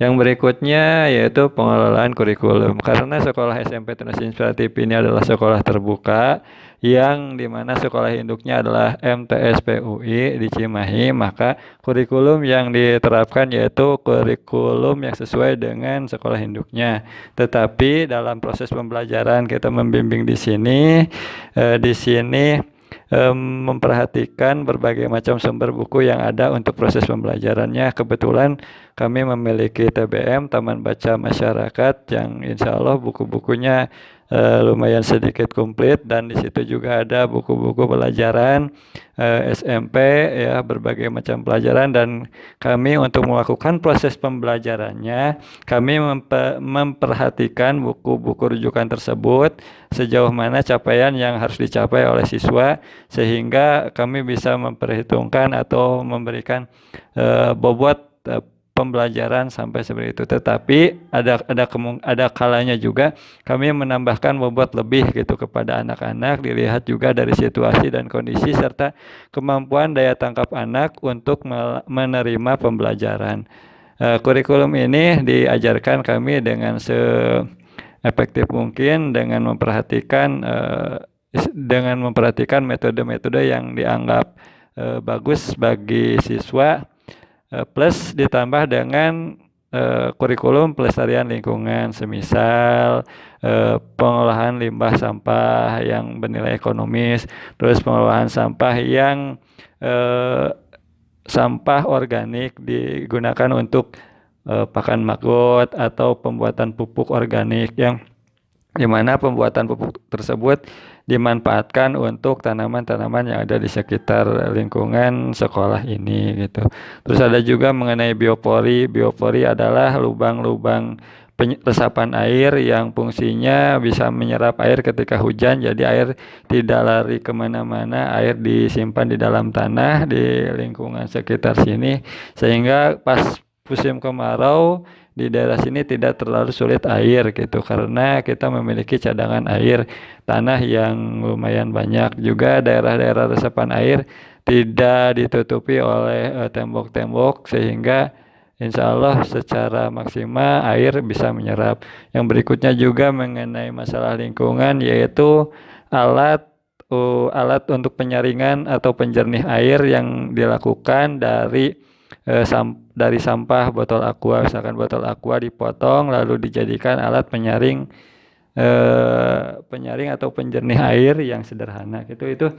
Yang berikutnya yaitu pengelolaan kurikulum. Karena sekolah SMP Tunas Inspiratif ini adalah sekolah terbuka yang dimana sekolah induknya adalah MTS PUI di Cimahi, maka kurikulum yang diterapkan yaitu kurikulum yang sesuai dengan sekolah induknya. Tetapi dalam proses pembelajaran kita membimbing di sini memperhatikan berbagai macam sumber buku yang ada untuk proses pembelajarannya. Kebetulan kami memiliki TBM, Taman Baca Masyarakat, yang insya Allah buku-bukunya lumayan sedikit komplit, dan di situ juga ada buku-buku pelajaran SMP, ya, berbagai macam pelajaran. Dan kami untuk melakukan proses pembelajarannya, kami memperhatikan buku-buku rujukan tersebut sejauh mana capaian yang harus dicapai oleh siswa, sehingga kami bisa memperhitungkan atau memberikan bobot pembelajaran sampai seperti itu. Tetapi ada kalanya juga kami menambahkan bobot lebih gitu kepada anak-anak, dilihat juga dari situasi dan kondisi serta kemampuan daya tangkap anak untuk menerima pembelajaran. Kurikulum ini diajarkan kami dengan seefektif mungkin dengan memperhatikan metode-metode yang dianggap bagus bagi siswa, plus ditambah dengan kurikulum pelestarian lingkungan, semisal pengolahan limbah sampah yang bernilai ekonomis, terus pengolahan sampah yang eh, sampah organik digunakan untuk pakan magot atau pembuatan pupuk organik, yang di mana pembuatan pupuk tersebut dimanfaatkan untuk tanaman-tanaman yang ada di sekitar lingkungan sekolah ini gitu. Terus ada juga mengenai biopori. Biopori adalah lubang-lubang resapan air yang fungsinya bisa menyerap air ketika hujan. Jadi air tidak lari kemana-mana, air disimpan di dalam tanah di lingkungan sekitar sini, sehingga pas musim kemarau di daerah sini tidak terlalu sulit air gitu, karena kita memiliki cadangan air tanah yang lumayan banyak. Juga daerah-daerah resapan air tidak ditutupi oleh tembok-tembok, sehingga insya Allah secara maksimal air bisa menyerap. Yang berikutnya juga mengenai masalah lingkungan, yaitu alat alat untuk penyaringan atau penjernih air yang dilakukan dari sampah botol aqua. Misalkan botol aqua dipotong lalu dijadikan alat penyaring atau penjernih air yang sederhana. Itu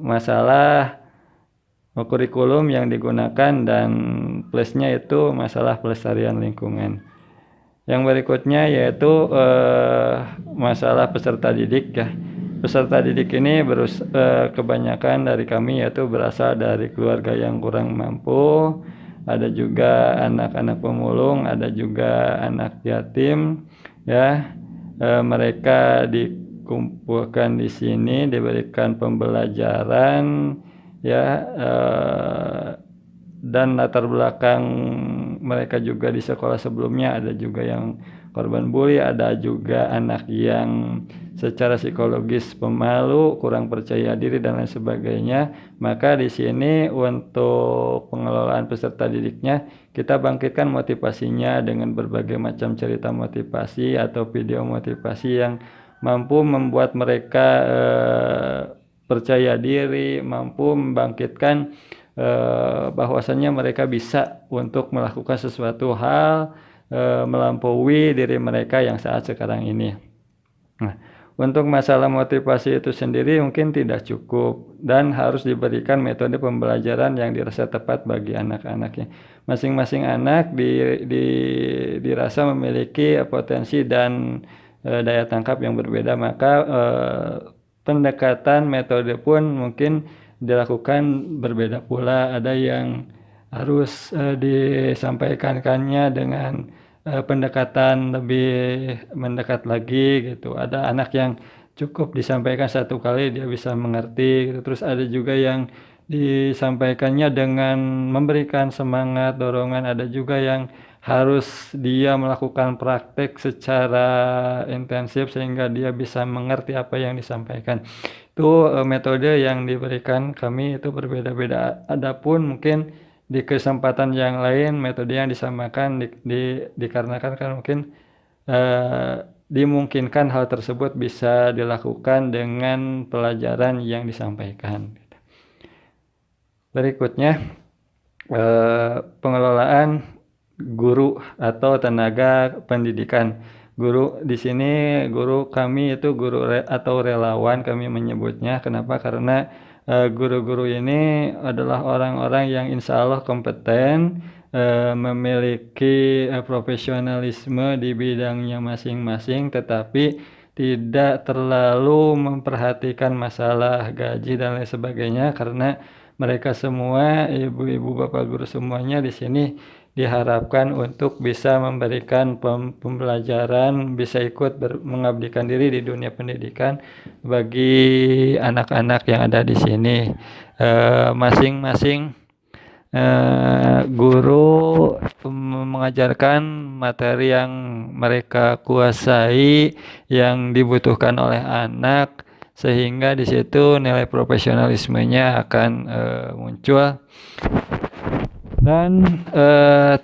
masalah kurikulum yang digunakan, dan plusnya itu masalah pelestarian lingkungan. Yang berikutnya yaitu masalah peserta didik, ya. Peserta didik ini kebanyakan dari kami yaitu berasal dari keluarga yang kurang mampu, ada juga anak-anak pemulung, ada juga anak yatim, ya. Mereka dikumpulkan di sini, diberikan pembelajaran, ya, dan latar belakang mereka juga di sekolah sebelumnya ada juga yang korban bully, ada juga anak yang secara psikologis pemalu, kurang percaya diri dan lain sebagainya. Maka di sini untuk pengelolaan peserta didiknya, kita bangkitkan motivasinya dengan berbagai macam cerita motivasi atau video motivasi yang mampu membuat mereka percaya diri, mampu membangkitkan bahwasannya mereka bisa untuk melakukan sesuatu hal melampaui diri mereka yang saat sekarang ini. Nah, untuk masalah motivasi itu sendiri mungkin tidak cukup dan harus diberikan metode pembelajaran yang dirasa tepat bagi anak-anaknya. Masing-masing anak dirasa memiliki potensi dan daya tangkap yang berbeda, maka pendekatan metode pun mungkin dilakukan berbeda pula. Ada yang harus disampaikannya dengan pendekatan lebih mendekat lagi gitu. Ada anak yang cukup disampaikan satu kali dia bisa mengerti gitu. Terus ada juga yang disampaikannya dengan memberikan semangat, dorongan. Ada juga yang harus dia melakukan praktek secara intensif sehingga dia bisa mengerti apa yang disampaikan. Itu metode yang diberikan kami itu berbeda-beda. Adapun mungkin di kesempatan yang lain metode yang disamakan dikarenakan kan mungkin dimungkinkan hal tersebut bisa dilakukan dengan pelajaran yang disampaikan. Berikutnya pengelolaan guru atau tenaga pendidikan. Guru di sini guru kami itu atau relawan kami menyebutnya. Kenapa? Karena guru-guru ini adalah orang-orang yang insya Allah kompeten, memiliki profesionalisme di bidangnya masing-masing, tetapi tidak terlalu memperhatikan masalah gaji dan lain sebagainya, karena mereka semua, ibu-ibu, bapak guru semuanya di sini diharapkan untuk bisa memberikan pembelajaran, bisa ikut mengabdikan diri di dunia pendidikan bagi anak-anak yang ada di sini. Masing-masing guru mengajarkan materi yang mereka kuasai, yang dibutuhkan oleh anak, sehingga di situ nilai profesionalismenya akan muncul. Dan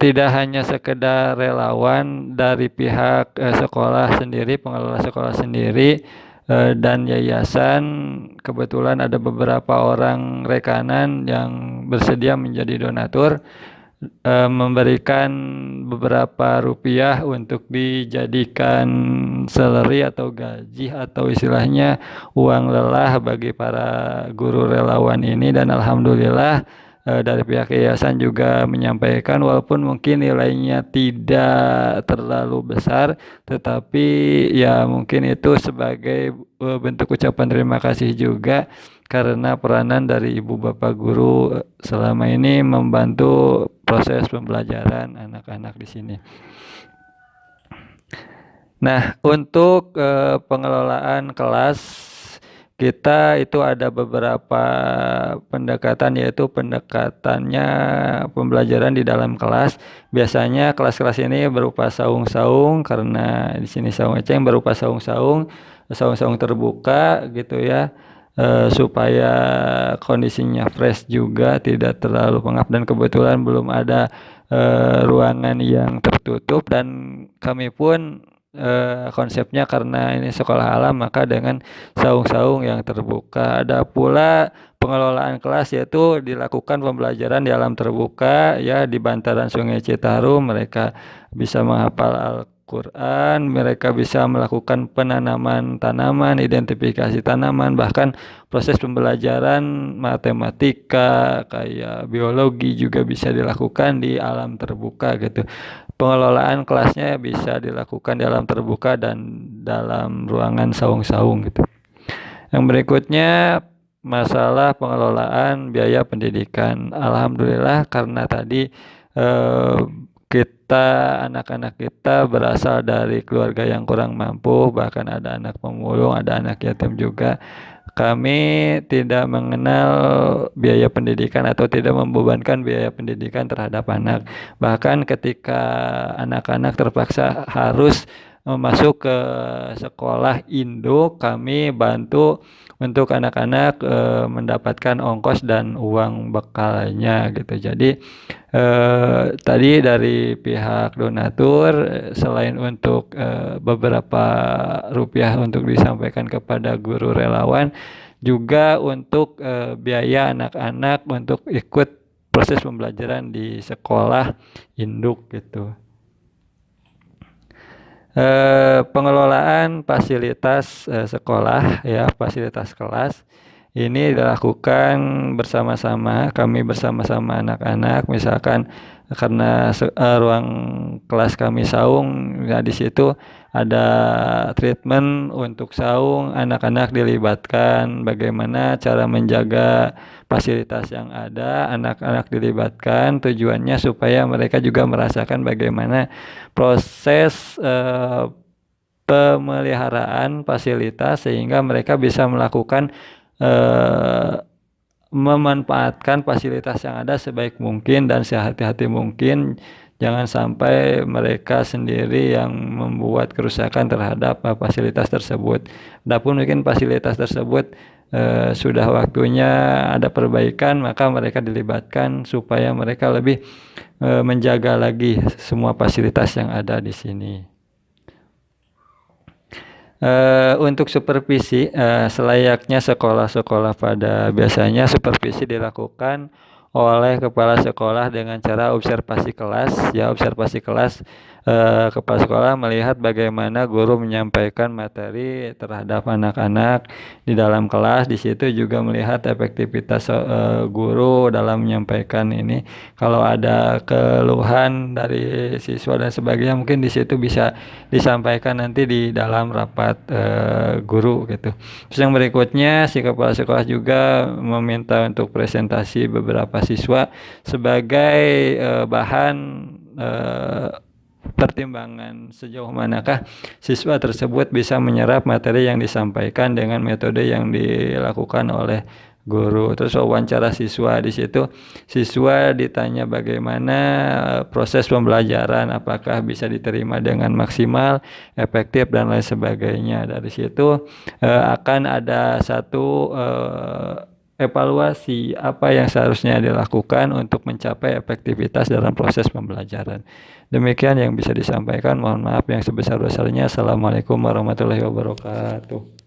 tidak hanya sekedar relawan dari pihak sekolah sendiri, pengelola sekolah sendiri, dan yayasan, kebetulan ada beberapa orang rekanan yang bersedia menjadi donatur, memberikan beberapa rupiah untuk dijadikan salary atau gaji atau istilahnya uang lelah bagi para guru relawan ini. Dan alhamdulillah dari pihak yayasan juga menyampaikan walaupun mungkin nilainya tidak terlalu besar, tetapi ya mungkin itu sebagai bentuk ucapan terima kasih juga karena peranan dari ibu bapak guru selama ini membantu proses pembelajaran anak-anak di sini. Nah, untuk pengelolaan kelas kita itu ada beberapa pendekatan, yaitu pendekatannya pembelajaran di dalam kelas. Biasanya kelas-kelas ini berupa saung-saung, karena di sini saung eceng berupa saung-saung terbuka gitu ya, supaya kondisinya fresh juga, tidak terlalu pengap, dan kebetulan belum ada ruangan yang tertutup, dan kami pun konsepnya karena ini sekolah alam maka dengan saung-saung yang terbuka. Ada pula pengelolaan kelas, yaitu dilakukan pembelajaran di alam terbuka ya, di bantaran Sungai Citarum. Mereka bisa menghafal Al-Quran, mereka bisa melakukan penanaman tanaman, identifikasi tanaman, bahkan proses pembelajaran matematika kayak biologi juga bisa dilakukan di alam terbuka gitu. Pengelolaan kelasnya bisa dilakukan di alam terbuka dan dalam ruangan saung-saung gitu. Yang berikutnya masalah pengelolaan biaya pendidikan. Alhamdulillah karena tadi anak-anak kita berasal dari keluarga yang kurang mampu, bahkan ada anak pemulung, ada anak yatim juga. Kami tidak mengenal biaya pendidikan atau tidak membebankan biaya pendidikan terhadap anak. Bahkan ketika anak-anak terpaksa harus masuk ke sekolah induk, kami bantu untuk anak-anak mendapatkan ongkos dan uang bekalnya gitu. Jadi tadi dari pihak donatur, selain untuk beberapa rupiah untuk disampaikan kepada guru relawan, juga untuk biaya anak-anak untuk ikut proses pembelajaran di sekolah induk gitu. Pengelolaan fasilitas sekolah ya, fasilitas kelas ini dilakukan bersama-sama, kami bersama-sama anak-anak. Misalkan karena ruang kelas kami saung, ya di situ ada treatment untuk saung, anak-anak dilibatkan bagaimana cara menjaga fasilitas yang ada, anak-anak dilibatkan, tujuannya supaya mereka juga merasakan bagaimana proses pemeliharaan fasilitas, sehingga mereka bisa melakukan memanfaatkan fasilitas yang ada sebaik mungkin dan sehati-hati mungkin. Jangan sampai mereka sendiri yang membuat kerusakan terhadap fasilitas tersebut. Adapun mungkin fasilitas tersebut sudah waktunya ada perbaikan, maka mereka dilibatkan supaya mereka lebih menjaga lagi semua fasilitas yang ada di sini. Untuk supervisi, selayaknya sekolah-sekolah pada biasanya supervisi dilakukan oleh kepala sekolah dengan cara observasi kelas. Ya, observasi kelas, kepala sekolah melihat bagaimana guru menyampaikan materi terhadap anak-anak di dalam kelas. Di situ juga melihat efektivitas guru dalam menyampaikan ini. Kalau ada keluhan dari siswa dan sebagainya, mungkin di situ bisa disampaikan nanti di dalam rapat guru gitu. Terus yang berikutnya, si kepala sekolah juga meminta untuk presentasi beberapa siswa sebagai bahan pertimbangan sejauh manakah siswa tersebut bisa menyerap materi yang disampaikan dengan metode yang dilakukan oleh guru. Terus wawancara siswa, di situ siswa ditanya bagaimana proses pembelajaran, apakah bisa diterima dengan maksimal, efektif dan lain sebagainya. Dari situ akan ada satu evaluasi apa yang seharusnya dilakukan untuk mencapai efektivitas dalam proses pembelajaran. Demikian yang bisa disampaikan. Mohon maaf yang sebesar-besarnya. Assalamualaikum warahmatullahi wabarakatuh.